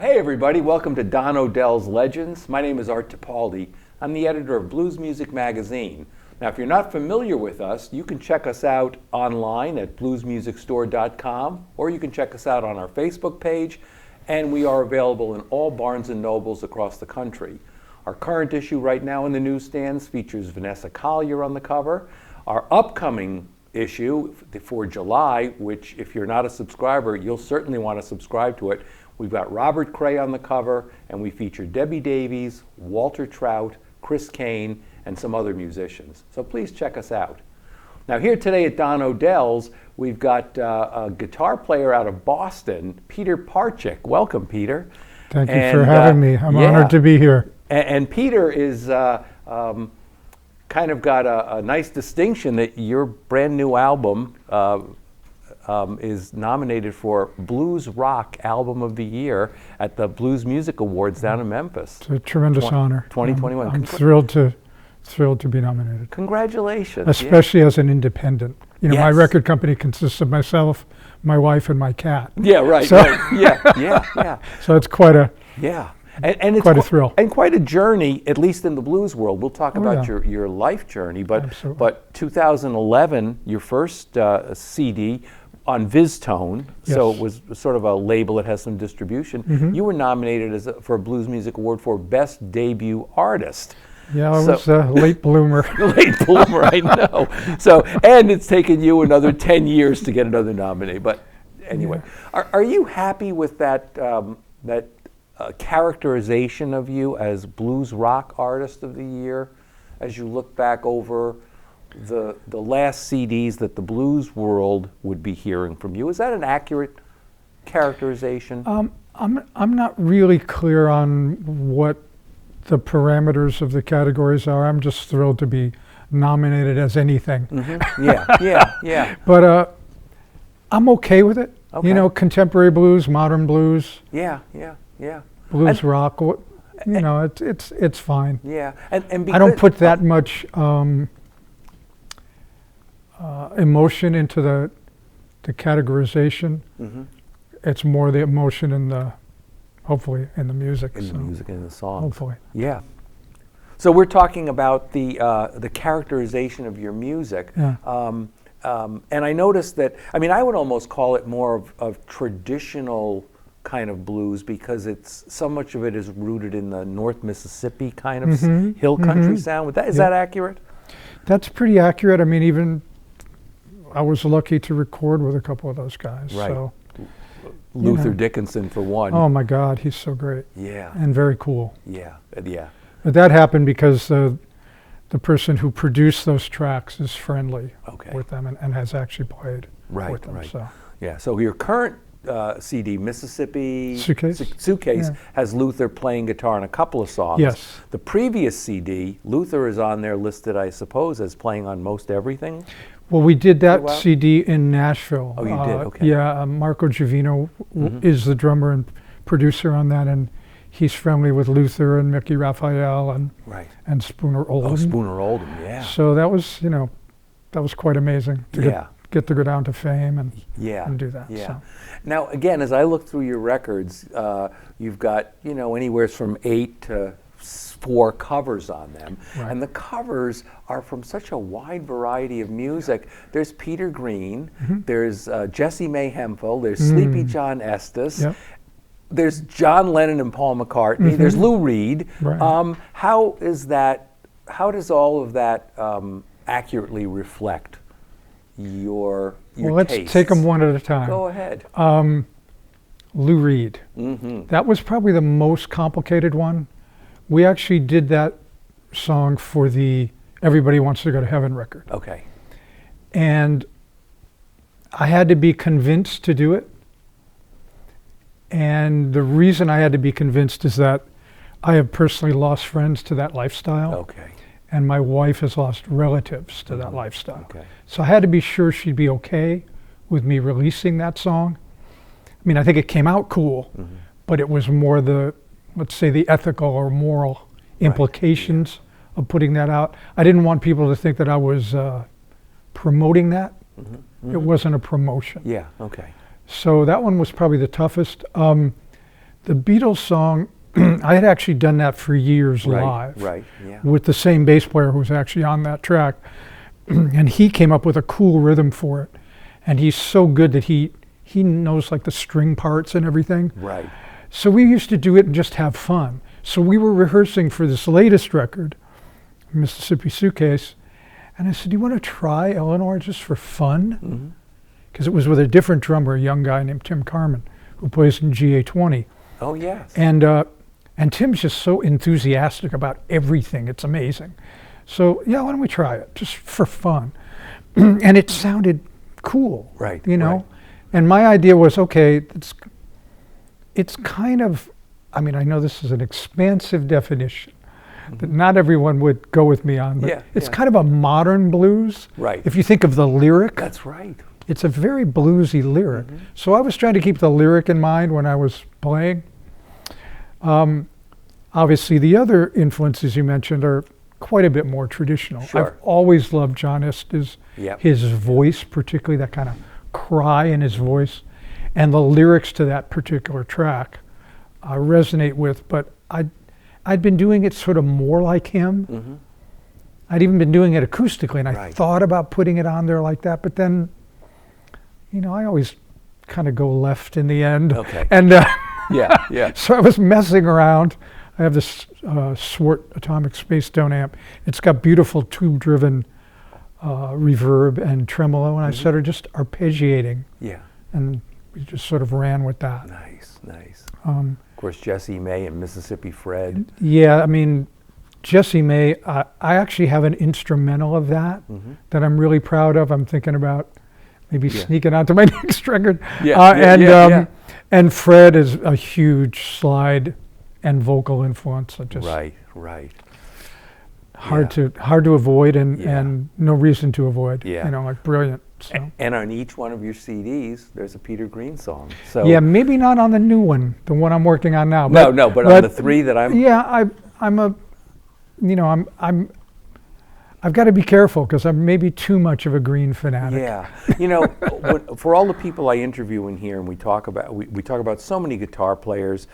Hey everybody, welcome to Don Odells Legends. My name is Art Tipaldi. I'm the editor of Blues Music Magazine. Now if you're not familiar with us, you can check us out online at bluesmusicstore.com, or you can check us out on our Facebook page, and we are available in all Barnes & Nobles across the country. Our current issue right now in the newsstands features Vanessa Collier on the cover. Our upcoming issue for July, which if you're not a subscriber, you'll certainly want to subscribe to it. We've got Robert Cray on the cover, and we feature Debbie Davies, Walter Trout, Chris Kane, and some other musicians. So please check us out. Now here today at Don Odells, we've got a guitar player out of Boston, Peter Parcek. Welcome, Peter. Thank you for having me. I'm honored to be here. And Peter is kind of got a nice distinction that your brand new album is nominated for Blues Rock Album of the Year at the Blues Music Awards down in Memphis. It's a tremendous honor. 2021. I'm thrilled to be nominated. Congratulations. Especially as an independent. You know, Yes. my record company consists of myself, my wife, and my cat. Yeah, right. So- right. Yeah. So it's quite a And it's quite a thrill. And quite a journey, at least in the blues world. We'll talk about yeah. your life journey, Absolutely. but 2011, your first CD on Viztone, so it was sort of a label that has some distribution. You were nominated for a Blues Music Award for Best Debut Artist. Yeah, I was a late bloomer. Late bloomer, I know. So, and it's taken you another 10 years to get another nominee. But anyway, are you happy with that characterization of you as Blues Rock Artist of the Year, as you look back over the last CDs that the blues world would be hearing from you? Is that an accurate characterization? I'm not really clear on what the parameters of the categories are. I'm just thrilled to be nominated as anything. Yeah. But I'm okay with it. Okay. You know, contemporary blues, modern blues. Yeah. Blues rock, it's fine. Yeah, and I don't put that much emotion into the categorization. It's more the emotion in hopefully in the music. In the music and the songs. Hopefully. Yeah. So we're talking about the characterization of your music. Yeah. And I noticed that, I would almost call it more of traditional kind of blues, because it's so much of it is rooted in the North Mississippi kind of hill country sound. Is that accurate? That's pretty accurate. Even I was lucky to record with a couple of those guys. Right. So, Luther Dickinson for one. Oh my God, he's so great. Yeah. And very cool. Yeah. But that happened because the person who produced those tracks is friendly with them and has actually played with them. So. Yeah. So your current CD, Mississippi Suitcase, has Luther playing guitar on a couple of songs. Yes. The previous CD, Luther is on there listed, I suppose, as playing on most everything. Well, we did that CD in Nashville. Oh, you did? Okay. Yeah, Marco Givino is the drummer and producer on that, and he's friendly with Luther and Mickey Raphael and Spooner Oldham. Oh, Spooner Oldham, yeah. So that was quite amazing to get to go down to Fame and do that. Yeah. So. Now, again, as I look through your records, you've got anywhere from 8 to 4 covers on them, and the covers are from such a wide variety of music. There's Peter Green, there's Jesse May Hemphill, there's Sleepy John Estes, there's John Lennon and Paul McCartney, there's Lou Reed. How does all of that accurately reflect your Well, let's tastes? take them one at a time. Go ahead. Lou Reed. That was probably the most complicated one. We actually did that song for the Everybody Wants to Go to Heaven record. Okay. And I had to be convinced to do it. And the reason I had to be convinced is that I have personally lost friends to that lifestyle. Okay. And my wife has lost relatives to that lifestyle. Okay. So I had to be sure she'd be okay with me releasing that song. I think it came out cool, but it was more let's say the ethical or moral implications of putting that out. I didn't want people to think that I was promoting that. It wasn't a promotion. Yeah, okay. So that one was probably the toughest. the Beatles song, I had actually done that for years live. Right, yeah. With the same bass player who was actually on that track. And he came up with a cool rhythm for it. And he's so good that he knows like the string parts and everything. Right. So we used to do it and just have fun. So we were rehearsing for this latest record, Mississippi Suitcase. And I said, do you want to try Eleanor just for fun? Because it was with a different drummer, a young guy named Tim Carmen, who plays in GA20. Oh, yes. And Tim's just so enthusiastic about everything. It's amazing. So, yeah, why don't we try it, just for fun? And it sounded cool, right? You know? Right. And my idea was, okay, it's kind of, I mean, I know this is an expansive definition that not everyone would go with me on, but it's kind of a modern blues. Right. If you think of the lyric. That's right. It's a very bluesy lyric. So I was trying to keep the lyric in mind when I was playing. Obviously, the other influences you mentioned are quite a bit more traditional. Sure. I've always loved John Estes, his voice, particularly that kind of cry in his voice, and the lyrics to that particular track I resonate with, but I'd been doing it sort of more like him. I'd even been doing it acoustically, and I thought about putting it on there like that, but then, you know, I always kind of go left in the end. Okay. And yeah. So I was messing around. I have this Swart Atomic Space Tone amp. It's got beautiful tube-driven reverb and tremolo, and I started just arpeggiating. Yeah. And we just sort of ran with that. Nice. Of course, Jessie May and Mississippi Fred. Yeah, I mean, Jessie May, I actually have an instrumental of that that I'm really proud of. I'm thinking about maybe sneaking onto my next record. And Fred is a huge slide and vocal influence. Right. Hard to avoid and no reason to avoid. Yeah. You know, like brilliant. So. And on each one of your CDs, there's a Peter Green song. So yeah, maybe not on the new one, the one I'm working on now. But on the three that I'm. Yeah, I've got to be careful because I'm maybe too much of a Green fanatic. Yeah, you know, for all the people I interview in here, and we talk about so many guitar players.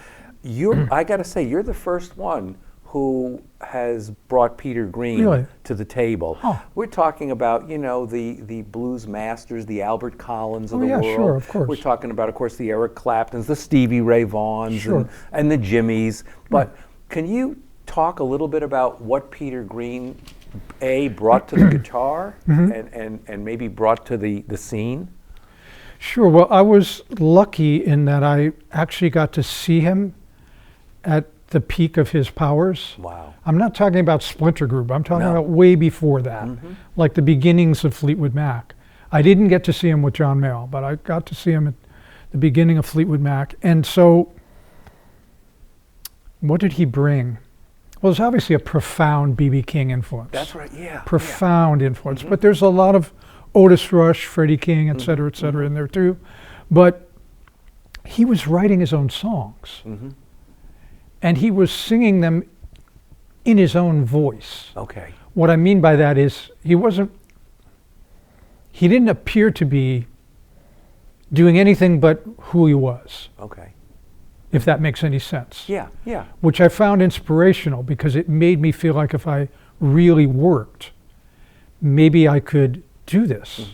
I got to say, you're the first one who has brought Peter Green to the table. Oh. We're talking about, you know, the blues masters, the Albert Collins of the world. Sure, of course. We're talking about, of course, the Eric Claptons, the Stevie Ray Vaughans, and the Jimmys. But can you talk a little bit about what Peter Green, brought to the guitar and maybe brought to the scene? Sure. Well, I was lucky in that I actually got to see him at the peak of his powers. Wow. I'm not talking about Splinter Group. I'm talking about way before that, like the beginnings of Fleetwood Mac. I didn't get to see him with John Mayall, but I got to see him at the beginning of Fleetwood Mac. And so what did he bring? Well, there's obviously a profound B.B. King influence. That's right, yeah. Profound influence. But there's a lot of Otis Rush, Freddie King, et cetera, in there too. But he was writing his own songs. And he was singing them in his own voice. Okay. What I mean by that is he didn't appear to be doing anything but who he was. Okay. If that makes any sense. Yeah. Which I found inspirational because it made me feel like if I really worked, maybe I could do this.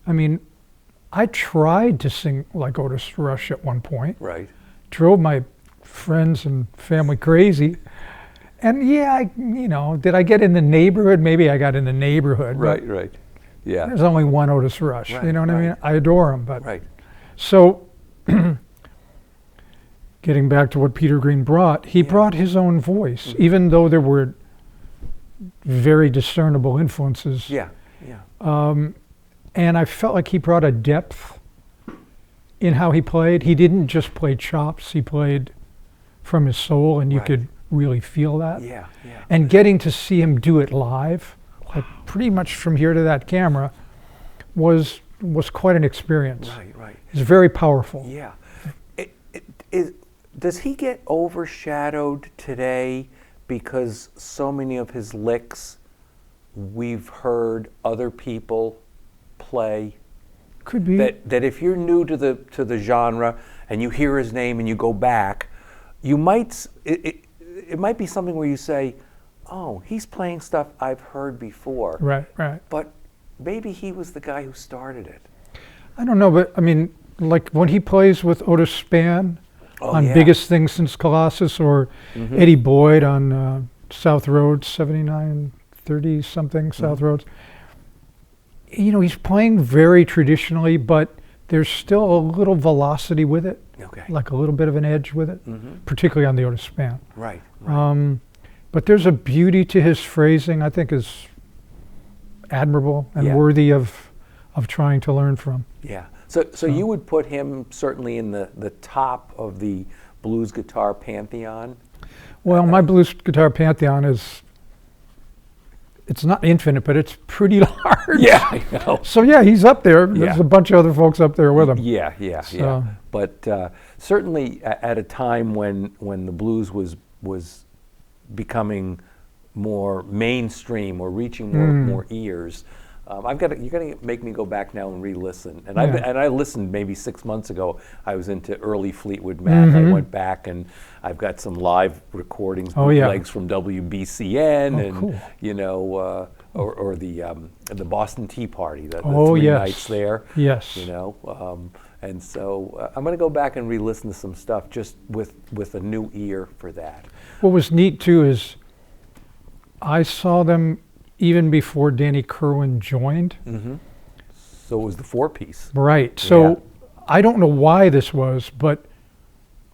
I mean, I tried to sing like Otis Rush at one point. Right. Drove my friends and family crazy. And did I get in the neighborhood? Maybe I got in the neighborhood. Right. Yeah. There's only one Otis Rush. You know what I mean? I adore him. But so getting back to what Peter Green brought, he brought his own voice, even though there were very discernible influences. And I felt like he brought a depth in how he played. He didn't just play chops, he played from his soul, and you could really feel that. And getting to see him do it live, like pretty much from here to that camera, was quite an experience. Right. It's very powerful. Yeah. Does he get overshadowed today because so many of his licks we've heard other people play? Could be. That if you're new to the genre and you hear his name and you go back, you might it might be something where you say, oh, he's playing stuff I've heard before. Right, right. But maybe he was the guy who started it. I don't know, but I mean, like when he plays with Otis Spann on yeah. Biggest Thing Since Colossus, or Eddie Boyd on South Roads, 7930 something South Roads. You know, he's playing very traditionally, but there's still a little velocity with it, like a little bit of an edge with it, particularly on the Otis Spann. Right. But there's a beauty to his phrasing I think is admirable and worthy of trying to learn from. Yeah. So you would put him certainly in the top of the blues guitar pantheon? Well, my blues guitar pantheon it's not infinite, but it's pretty large. Yeah, I know. So yeah, he's up there. There's a bunch of other folks up there with him. Yeah. But certainly at a time when the blues was becoming more mainstream or reaching more ears, you're going to make me go back now and re-listen. And I listened maybe 6 months ago. I was into early Fleetwood Mac. I went back and I've got some live recordings, bootlegs from WBCN, and cool. You know, or the Boston Tea Party, the 3 nights there. Yes. You know, and so I'm going to go back and re-listen to some stuff just with a new ear for that. What was neat too is I saw them even before Danny Kerwin joined. So it was the 4-piece. Right. So I don't know why this was, but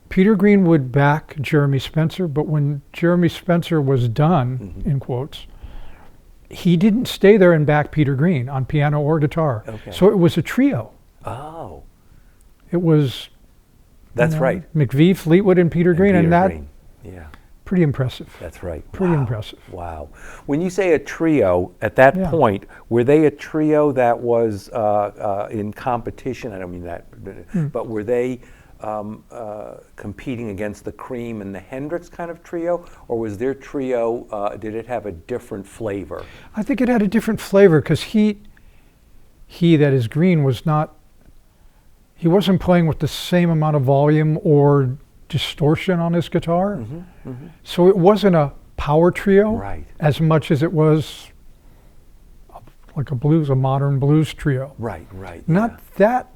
Peter Green would back Jeremy Spencer, but when Jeremy Spencer was done, in quotes, he didn't stay there and back Peter Green on piano or guitar. So it was a trio. Oh. It was That's right. McVie, Fleetwood, and Peter Green, and that pretty impressive. That's right. Pretty impressive. Wow. When you say a trio, at that point, were they a trio that was in competition? I don't mean that, but were they competing against the Cream and the Hendrix kind of trio, or was their trio, did it have a different flavor? I think it had a different flavor because he that is Green was not, he wasn't playing with the same amount of volume or distortion on his guitar. So it wasn't a power trio as much as it was like a modern blues trio. Right. Not that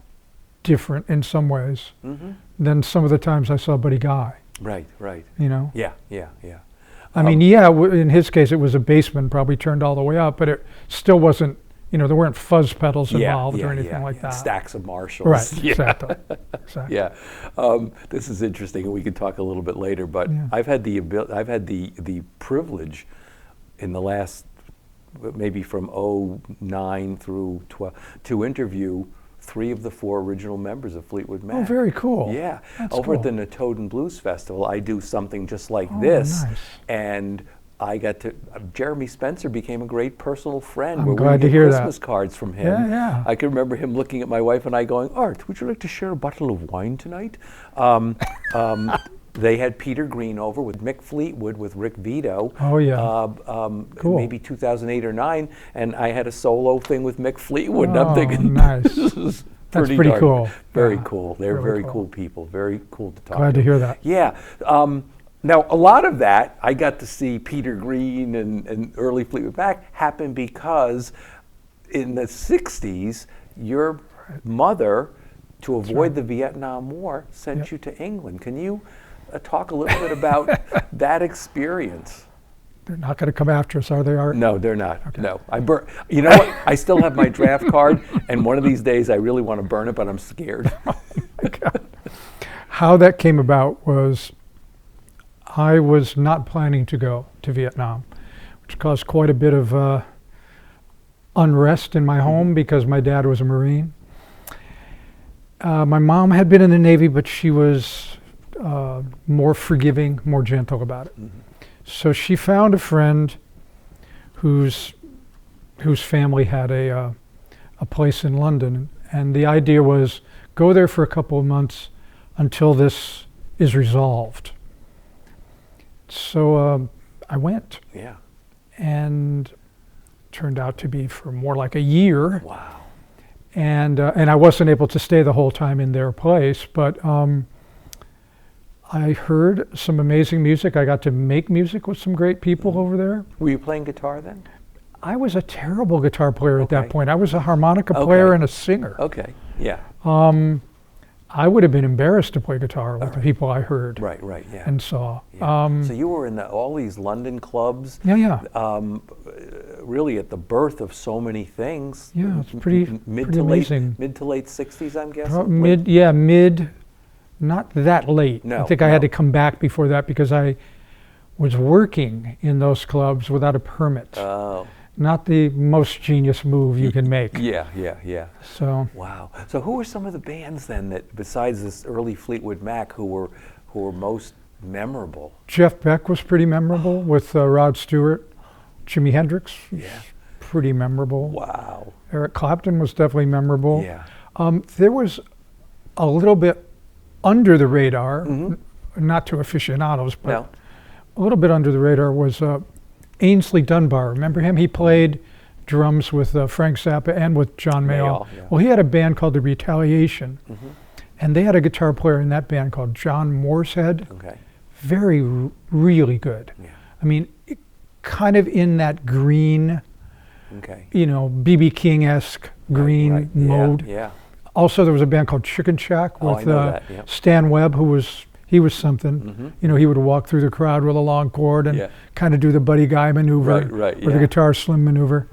different in some ways than some of the times I saw Buddy Guy. Right. You know? Yeah. I mean, in his case it was a Bassman, probably turned all the way up, but it still wasn't, you know, there weren't fuzz pedals involved or anything like that. Stacks of Marshalls. Right, exactly. Yeah. This is interesting, and we can talk a little bit later, but I've had the privilege in the last, maybe from 2009 through 12, to interview 3 of the 4 original members of Fleetwood Mac. Oh, very cool. Yeah. That's Over cool. at the Natoden Blues Festival, I do something just like this. Nice. And I got to, Jeremy Spencer became a great personal friend. I'm glad to hear Christmas cards from him. Yeah. I can remember him looking at my wife and I going, Art, would you like to share a bottle of wine tonight? They had Peter Green over with Mick Fleetwood, with Rick Vito. Oh, yeah. Cool. Maybe 2008 or 9, and I had a solo thing with Mick Fleetwood, and I'm thinking, nice. This is That's pretty cool. Very cool. They're very cool people. Very cool to talk to. Glad to hear that. Yeah. Now, a lot of that, I got to see Peter Green and early Fleetwood Mac happen because in the 60s, your mother, to avoid the Vietnam War, sent you to England. Can you talk a little bit about that experience? They're not going to come after us, are they, Art? No, they're not. Okay. No. You know what? I still have my draft card, and one of these days I really want to burn it, but I'm scared. Oh my God. How that came about was I was not planning to go to Vietnam, which caused quite a bit of unrest in my home because my dad was a Marine. My mom had been in the Navy, but she was more forgiving, more gentle about it. So she found a friend whose family had a place in London, and the idea was go there for a couple of months until this is resolved. So I went. Yeah. And turned out to be for more like a year. Wow. and I wasn't able to stay the whole time in their place, but I heard some amazing music. I got to make music with some great people over there. Were you playing guitar then? I was a terrible guitar player at that Okay. point. I was a harmonica player and a singer. Okay, yeah. I would have been embarrassed to play guitar with the people I heard Right, yeah. and saw. Yeah. So you were in all these London clubs. Yeah. Really at the birth of so many things. Yeah, it's pretty amazing. Mid to late 60s, I'm guessing? Mid, not that late. No, I think I had to come back before that because I was working in those clubs without a permit. Oh. Not the most genius move you can make. Yeah. So. Wow. So who were some of the bands then that, besides this early Fleetwood Mac, who were most memorable? Jeff Beck was pretty memorable with Rod Stewart. Jimi Hendrix was pretty memorable. Wow. Eric Clapton was definitely memorable. Yeah. There was a little bit under the radar, not to aficionados, but a little bit under the radar was Ainsley Dunbar. Remember him? He played drums with Frank Zappa and with John Mayall. Yeah. Well, he had a band called The Retaliation, and they had a guitar player in that band called John Morshead. Okay. Really good. Yeah. I mean, kind of in that green, B.B. King-esque green mode. Yeah. Also, there was a band called Chicken Shack with Stan Webb, who was something. He would walk through the crowd with a long cord and kind of do the buddy guy maneuver, or the guitar slim maneuver,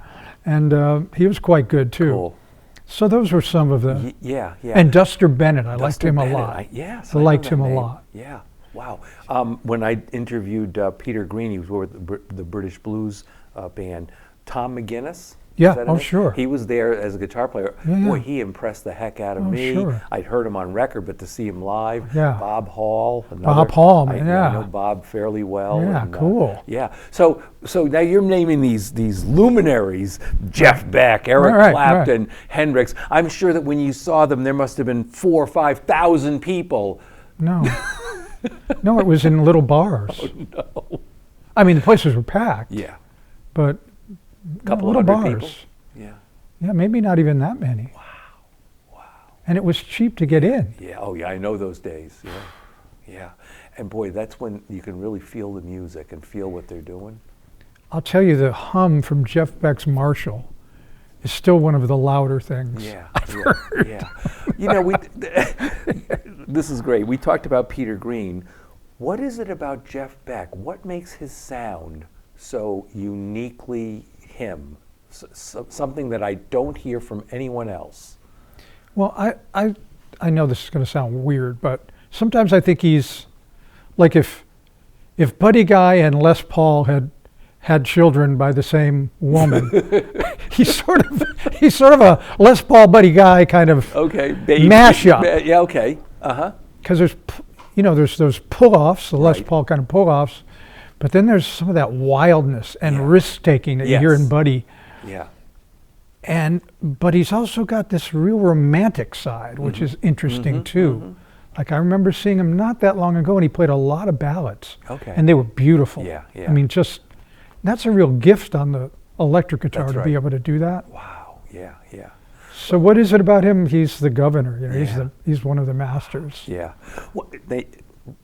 and he was quite good too. Cool. So those were some of the. Yeah. And Duster Bennett, I liked him a lot. I liked him a lot. Yeah. Wow. When I interviewed Peter Green, he was with the British Blues band. Tom McGuinness. Yeah, oh sure. He was there as a guitar player. Boy, he impressed the heck out of me. Sure. I'd heard him on record, but to see him live, Bob Hall. Bob Hall, I know Bob fairly well. Yeah, and, cool. So now you're naming these luminaries: Jeff Beck, Eric Clapton, Hendrix. I'm sure that when you saw them, there must have been 4,000 or 5,000 people. No, no, it was in little bars. Oh no! I mean, the places were packed. Yeah, but. Couple little hundred bars. People? Yeah, maybe not even that many. Wow. And it was cheap to get in. Yeah, I know those days. Yeah. And boy, that's when you can really feel the music and feel what they're doing. I'll tell you, the hum from Jeff Beck's Marshall is still one of the louder things I've heard. This is great. We talked about Peter Green. What is it about Jeff Beck? What makes his sound so uniquely him, something that I don't hear from anyone else? Well, I know this is going to sound weird, but sometimes I think he's like if Buddy Guy and Les Paul had children by the same woman, he's sort of a Les Paul Buddy Guy kind of mashup. Yeah, okay. Because there's those pull-offs, the Les Paul kind of pull-offs. But then there's some of that wildness and risk-taking that you hear in Buddy. Yeah. But he's also got this real romantic side, which is interesting too. Like I remember seeing him not that long ago, and he played a lot of ballads. Okay. And they were beautiful. Yeah. I mean, that's a real gift on the electric guitar to be able to do that. Wow. Yeah. So what is it about him? He's the governor. He's one of the masters. Yeah.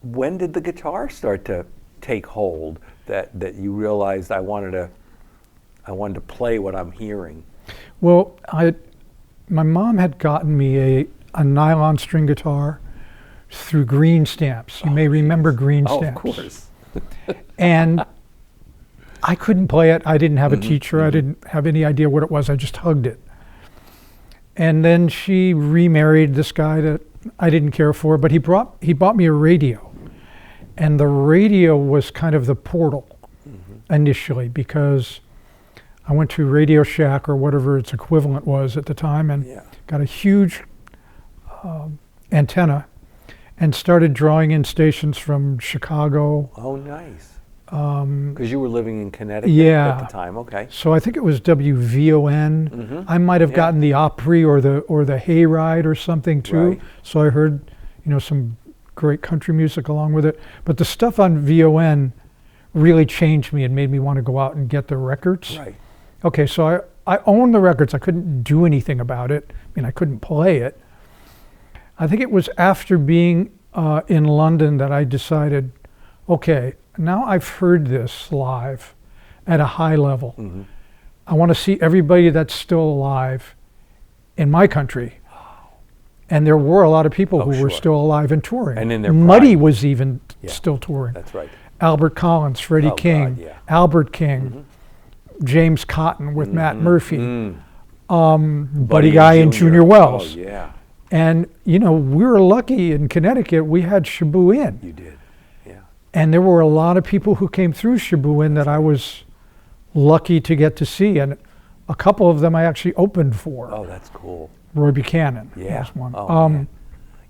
When did the guitar start to take hold that you realized I wanted to play what I'm hearing? Well, my mom had gotten me a nylon string guitar through Green Stamps. You may remember Green Stamps. Oh, of course. And I couldn't play it. I didn't have a teacher. I didn't have any idea what it was. I just hugged it. And then she remarried this guy that I didn't care for, but he bought me a radio. And the radio was kind of the portal initially, because I went to Radio Shack or whatever its equivalent was at the time and got a huge antenna and started drawing in stations from Chicago. Oh, nice. Because you were living in Connecticut at the time, okay. So I think it was WVON. I might have gotten the Opry or the Hayride or something too. Right. So I heard, some great country music along with it. But the stuff on VON really changed me and made me want to go out and get the records. Right. Okay, so I owned the records. I couldn't do anything about it. I mean, I couldn't play it. I think it was after being in London that I decided, okay, now I've heard this live at a high level. Mm-hmm. I want to see everybody that's still alive in my country. And there were a lot of people who were still alive and touring. And in their Muddy prime. was even still touring. That's right. Albert Collins, Freddie King, God, yeah. Albert King, James Cotton with Matt Murphy, Buddy Guy and Junior Wells. Oh, yeah. And, you know, we were lucky in Connecticut, we had Shaboo Inn. You did, yeah. And there were a lot of people who came through Shaboo Inn that I was lucky to get to see. And a couple of them I actually opened for. Oh, that's cool. Roy Buchanan Yeah. was one. Oh,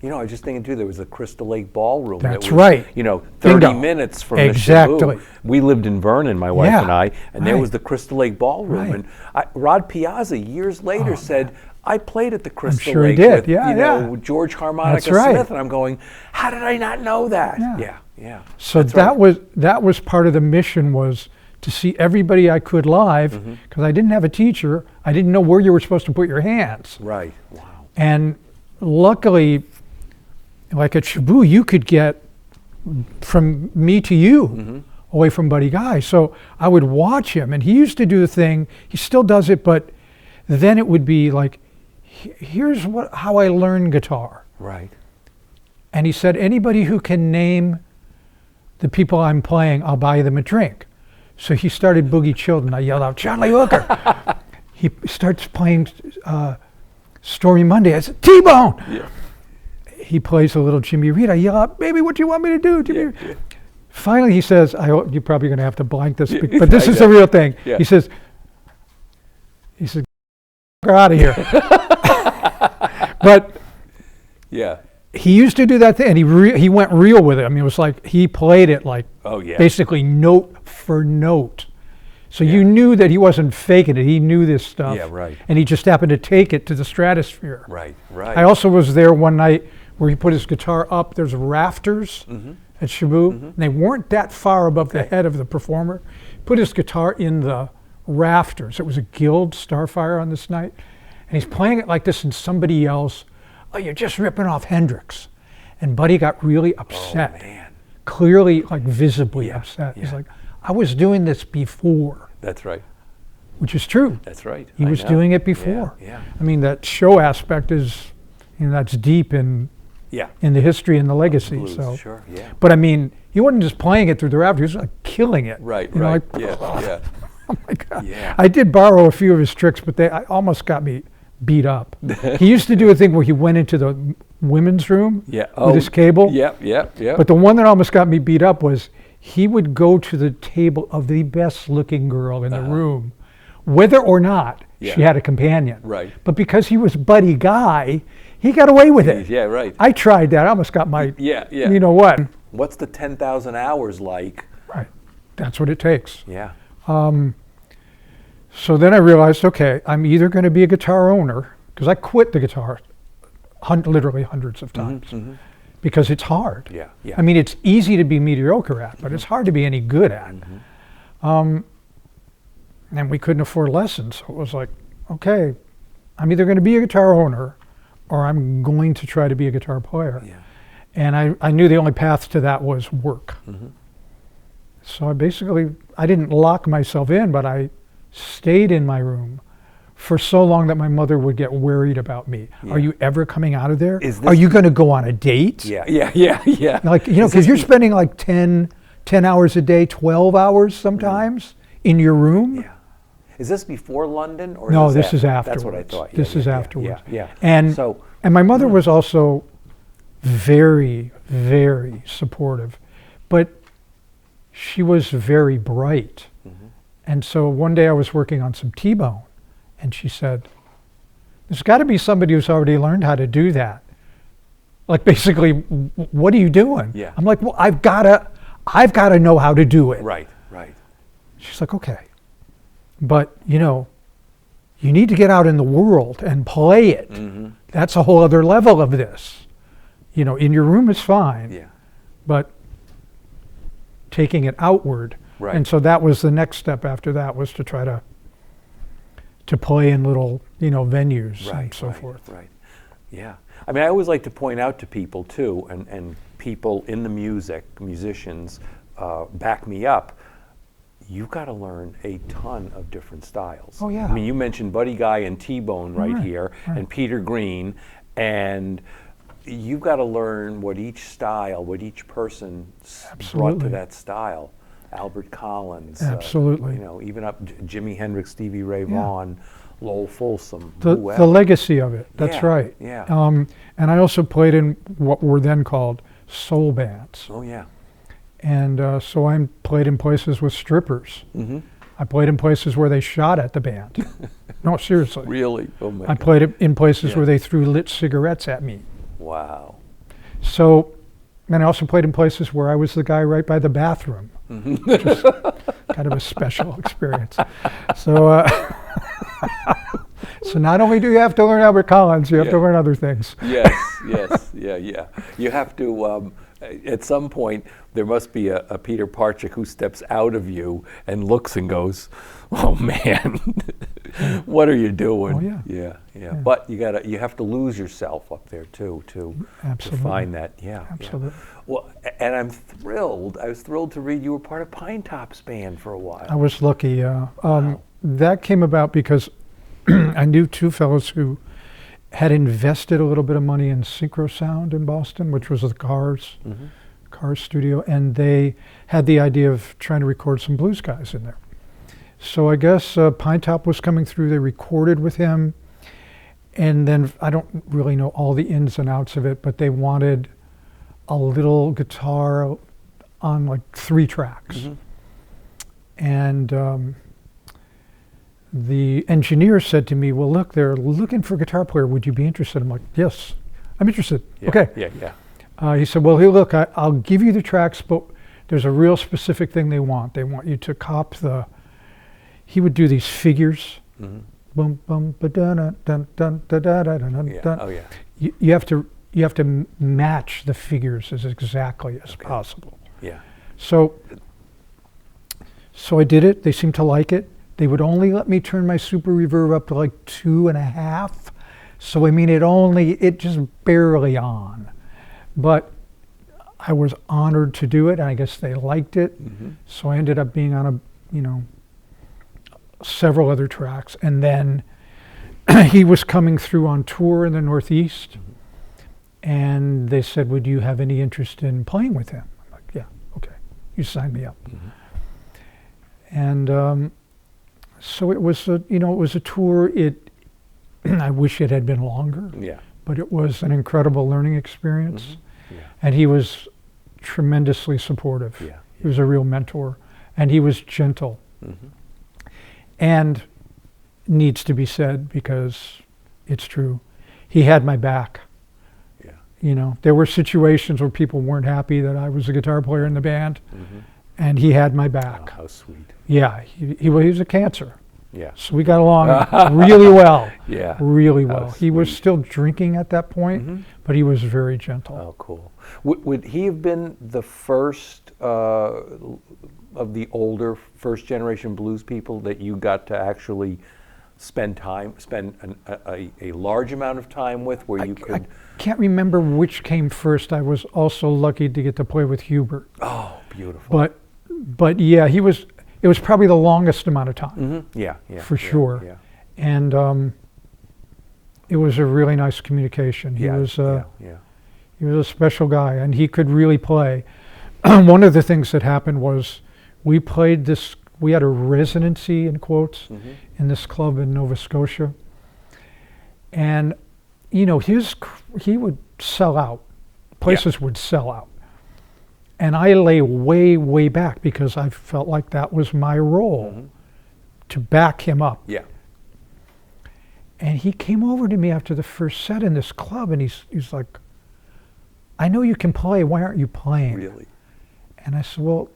you know, I was just thinking too, there was a Crystal Lake Ballroom. That's that was, right. You know, 30 Bingo. minutes from Exactly. the Shaboo. We lived in Vernon, my wife Yeah, and I, and there right. was the Crystal Lake Ballroom. Right. And Rod Piazza years later said, I played at the Crystal sure he Lake did. with, Yeah, you know, yeah. George Harmonica That's right. Smith, and I'm going, how did I not know that? Yeah. Yeah. So That's that right. was part of the mission, was to see everybody I could live, because I didn't have a teacher. I didn't know where you were supposed to put your hands. Right, wow. And luckily, like at Shaboo, you could get from me to you away from Buddy Guy. So I would watch him, and he used to do the thing, he still does it, but then it would be like, here's how I learned guitar. Right. And he said, anybody who can name the people I'm playing, I'll buy them a drink. So he started Boogie Children. I yelled out, Charlie Hooker. He starts playing Stormy Monday. I said, T-Bone. Yeah. He plays a little Jimmy Reed. I yell out, baby, what do you want me to do, Jimmy? Yeah. Finally, he says, you're probably going to have to blank this, but this is the real thing. Yeah. He says, get out of here. But Yeah. he used to do that thing, and he went real with it. I mean, it was like he played it like basically note for note. So you knew that he wasn't faking it. He knew this stuff. Yeah, right. And he just happened to take it to the stratosphere. Right, right. I also was there one night where he put his guitar up. There's rafters at Shaboo, and they weren't that far above the head of the performer. Put his guitar in the rafters. It was a Guild Starfire on this night. And he's playing it like this, and somebody yells, oh, you're just ripping off Hendrix. And Buddy got really upset. Oh, man. Clearly, like visibly upset. He's like, I was doing this before. That's right. Which is true. That's right. He was doing it before. Yeah. I mean, that show aspect is, that's deep in the history and the legacy. Blues, so sure, yeah. But I mean, he wasn't just playing it through the rafters, he was like killing it. Right, you know, right. like, Yeah. oh my God. Yeah. I did borrow a few of his tricks, but I almost got me beat up. He used to do a thing where he went into the women's room with his cable. Yep. But the one that almost got me beat up was he would go to the table of the best looking girl in the room, whether or not she had a companion. Right. But because he was Buddy Guy, he got away with it. Yeah, right. I tried that. I almost got my, Yeah. you know what? What's the 10,000 hours like? Right. That's what it takes. Yeah. So then I realized, okay, I'm either going to be a guitar owner, because I quit the guitar literally hundreds of times, because it's hard. Yeah. I mean, it's easy to be mediocre at, but it's hard to be any good at. And we couldn't afford lessons, so it was like, okay, I'm either going to be a guitar owner, or I'm going to try to be a guitar player. Yeah. And I knew the only path to that was work. So I didn't lock myself in, but I stayed in my room for so long that my mother would get worried about me. Are you ever coming out of there? Are you going to go on a date? Yeah. Like, you know, because you're spending like 10 hours a day, 12 hours sometimes in your room. Yeah. Is this before London or No, is this is afterwards? afterwards. That's what I thought. This is afterwards. Yeah. And my mother was also very, very supportive, but she was very bright. And so one day I was working on some T-Bone, and she said, there's got to be somebody who's already learned how to do that. Like, basically, what are you doing? Yeah. I'm like, well, I've got to know how to do it. Right. She's like, okay, but you know, you need to get out in the world and play it. That's a whole other level of this. You know, in your room is fine, but taking it outward. Right. And so that was the next step after that, was to try to to play in little, venues Right, and so right, forth. right. Yeah. I mean, I always like to point out to people too, and people in the musicians back me up. You've got to learn a ton of different styles. Oh, yeah. I mean, you mentioned Buddy Guy and T-Bone right here, right. and Peter Green, and you've got to learn what each style, what each person brought to Absolutely. that style. Albert Collins, Absolutely. even up Jimi Hendrix, Stevie Ray Vaughan, Lowell Fulsom, The legacy of it, that's Yeah, right. yeah. And I also played in what were then called soul bands. Oh yeah. And so I played in places with strippers. Mm-hmm. I played in places where they shot at the band. No, seriously. Really? Oh my I God. played in places Yeah. where they threw lit cigarettes at me. Wow. So, and I also played in places where I was the guy right by the bathroom, which was kind of a special experience. So, so not only do you have to learn Albert Collins, you have to learn other things. Yes, yes, yeah. You have to, at some point, there must be a Peter Parcek who steps out of you and looks and goes, oh man, what are you doing? Oh, yeah. Yeah. But you have to lose yourself up there too, to find that, Absolutely. Yeah. Well, and I was thrilled to read you were part of Pinetop's band for a while. I was lucky. Wow. That came about because I knew two fellows who had invested a little bit of money in Synchro Sound in Boston, which was the Cars studio, and they had the idea of trying to record some blues guys in there. So I guess Pinetop was coming through. They recorded with him, and then I don't really know all the ins and outs of it, but they wanted a little guitar on like 3 tracks. And the engineer said to me, well, look, they're looking for a guitar player. Would you be interested? I'm like, yes, I'm interested. Okay. Yeah. He said, well, here, look, I'll give you the tracks, but there's a real specific thing they want. They want you to cop he would do these figures. Boom, boom, ba-da-da, dun, dun, da-da-da, dun, dun, Yeah. dun. Oh yeah. You have to match the figures as exactly as possible. Yeah. So I did it. They seemed to like it. They would only let me turn my super reverb up to like 2.5. So I mean, it just barely on. But I was honored to do it, and I guess they liked it. So I ended up being on several other tracks. And then he was coming through on tour in the Northeast, and they said, would you have any interest in playing with him? I'm like, yeah, okay, you sign me up. And so it was a tour. I wish it had been longer. Yeah. But it was an incredible learning experience. Yeah. And he was tremendously supportive. Yeah. He was a real mentor, and he was gentle. And needs to be said, because it's true, he had my back. Yeah. There were situations where people weren't happy that I was a guitar player in the band, and he had my back. Oh, how sweet. Yeah, he was a cancer. Yeah. So we got along really well. Yeah. Really How well. He was sweet. still drinking at that point, but he was very gentle. Oh, cool. Would he have been the first of the older first generation blues people that you got to actually spend a large amount of time with, where you could? I can't remember which came first. I was also lucky to get to play with Hubert. Oh, beautiful. But yeah, it was probably the longest amount of time. Yeah. For sure. Yeah. And it was a really nice communication. He Yeah. was Yeah. he was a special guy, and he could really play. One of the things that happened was we had a residency, in quotes, in this club in Nova Scotia. And, he would sell out. Places would sell out. And I lay way, way back because I felt like that was my role, to back him up. Yeah. And he came over to me after the first set in this club, and he's like, I know you can play, why aren't you playing? Really? And I said, well,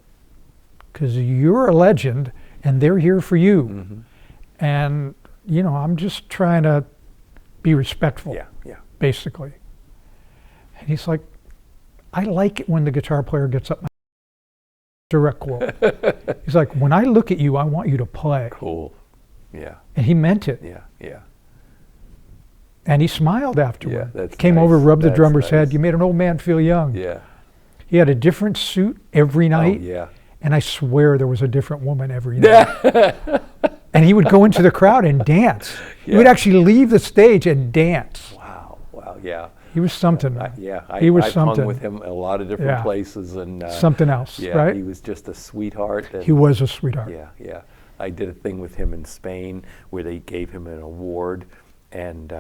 because you're a legend, and they're here for you. And, I'm just trying to be respectful, Yeah. basically. And he's like, I like it when the guitar player gets up my direct quote. He's like, when I look at you, I want you to play. Cool. Yeah. And he meant it. Yeah. Yeah. And he smiled afterward. Yeah, that's He came nice. over, rubbed the That's drummer's nice. head. You made an old man feel young. Yeah. He had a different suit every night. Oh, yeah. And I swear there was a different woman every night. And he would go into the crowd and dance. He would Yeah. actually leave the stage and dance. Wow. Wow. Yeah. He was something. He was I've something. hung with him in a lot of different Yeah. places, and Something else, yeah, right? he was just a sweetheart. And He was a sweetheart. yeah, yeah. I did a thing with him in Spain where they gave him an award, and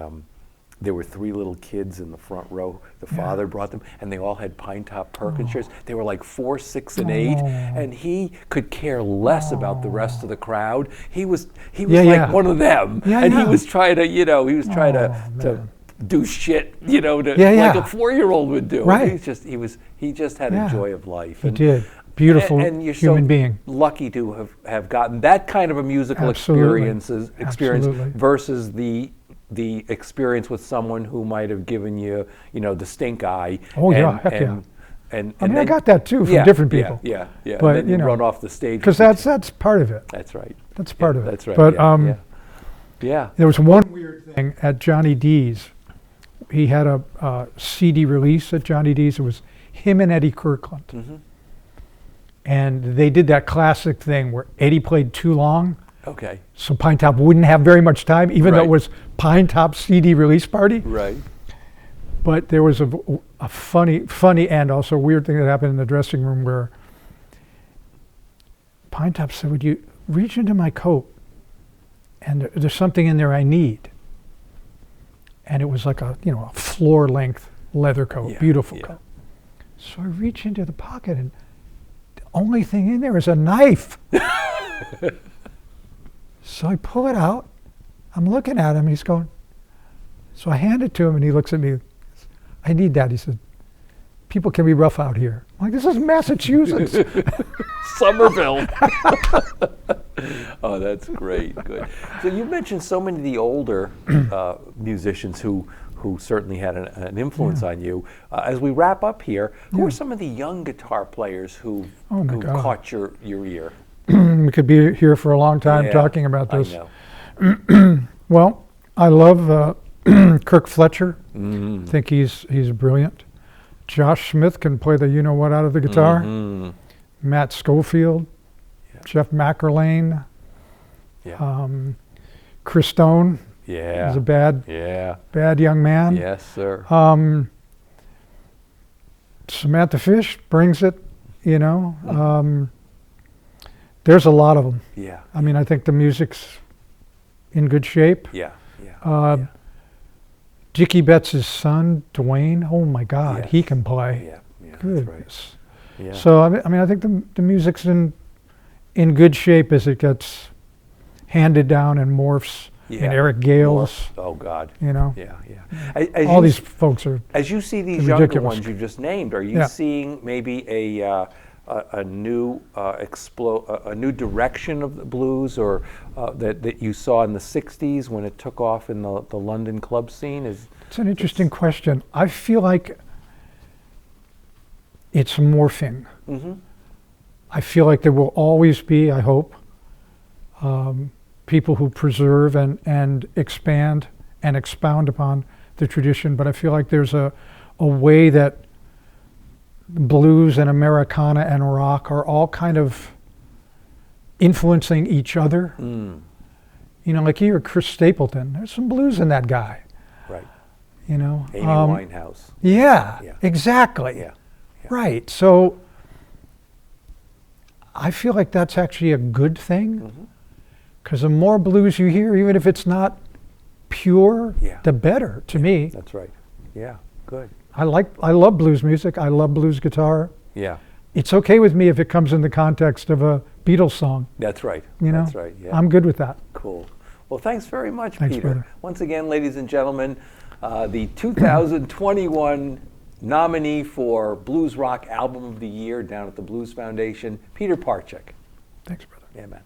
there were 3 little kids in the front row. The father brought them, and they all had Pinetop Perkins shirts. They were like 4, 6, and 8, and he could care less about the rest of the crowd. He was like one of them, and he was trying to, he was trying to do shit, like a 4-year-old would do. Right. He just had a joy of life. He did. Beautiful and you're human so being. lucky to have gotten that kind of a musical Absolutely. experience Absolutely. versus the experience with someone who might have given you, the stink eye. Oh, yeah, heck yeah. And I mean, I then- got that too from different people. Yeah. But, and then you run off the stage. Because that's part of it. That's right. That's part of it. That's right. But yeah. there was one weird thing at Johnny D's. He had a CD release at Johnny D's. It was him and Eddie Kirkland. Mm-hmm. And they did that classic thing where Eddie played too long. Okay. So Pinetop wouldn't have very much time, even though it was Pinetop CD release party. Right. But there was a funny and also weird thing that happened in the dressing room where Pinetop said, "Would you reach into my coat? And there's something in there I need." And it was like a floor-length leather coat, beautiful coat. So I reach into the pocket, and the only thing in there is a knife. So I pull it out. I'm looking at him, and he's going. So I hand it to him, and he looks at me. "I need that." He said, "People can be rough out here." I'm like, "This is Massachusetts." Somerville. Oh, that's great. Good. So you mentioned so many of the older musicians who certainly had an influence on you. As we wrap up here, who are some of the young guitar players who caught your ear? We could be here for a long time talking about this. I know. Well, I love Kirk Fletcher. Mm-hmm. I think he's brilliant. Josh Smith can play the you-know-what out of the guitar. Mm-hmm. Matt Schofield, Jeff McErlane, Chris Stone. Yeah. He's a bad young man. Yes, sir. Samantha Fish brings it, There's a lot of them. Yeah. I mean, I think the music's in good shape. Yeah. Dickie Betts' son, Dwayne, oh my God, he can play. Yeah. Goodness. That's right. Yeah. So, I mean, I think the music's in good shape as it gets handed down and morphs. And Eric Gales. Oh God. Yeah. As all these folks are. As you see these younger ridiculous. ones you just named, are you seeing maybe a new a new direction of the blues, or that you saw in the '60s when it took off in the London club scene? It's an interesting question. I feel like it's morphing. Mm-hmm. I feel like there will always be, I hope, people who preserve and expand and expound upon the tradition, but I feel like there's a way that blues and Americana and rock are all kind of influencing each other. Like you hear Chris Stapleton, there's some blues in that guy. Right. Amy Winehouse. Yeah, exactly. Yeah. Right. So I feel like that's actually a good thing, because the more blues you hear, even if it's not pure, the better to me. That's right. Yeah. Good. I love blues music. I love blues guitar. Yeah. It's okay with me if it comes in the context of a Beatles song. That's right. That's right. Yeah. I'm good with that. Cool. Well, thanks very much, Thanks, Peter. brother. Once again, ladies and gentlemen, the 2021 nominee for Blues Rock Album of the Year down at the Blues Foundation, Peter Parcek. Thanks, brother. Yeah, man.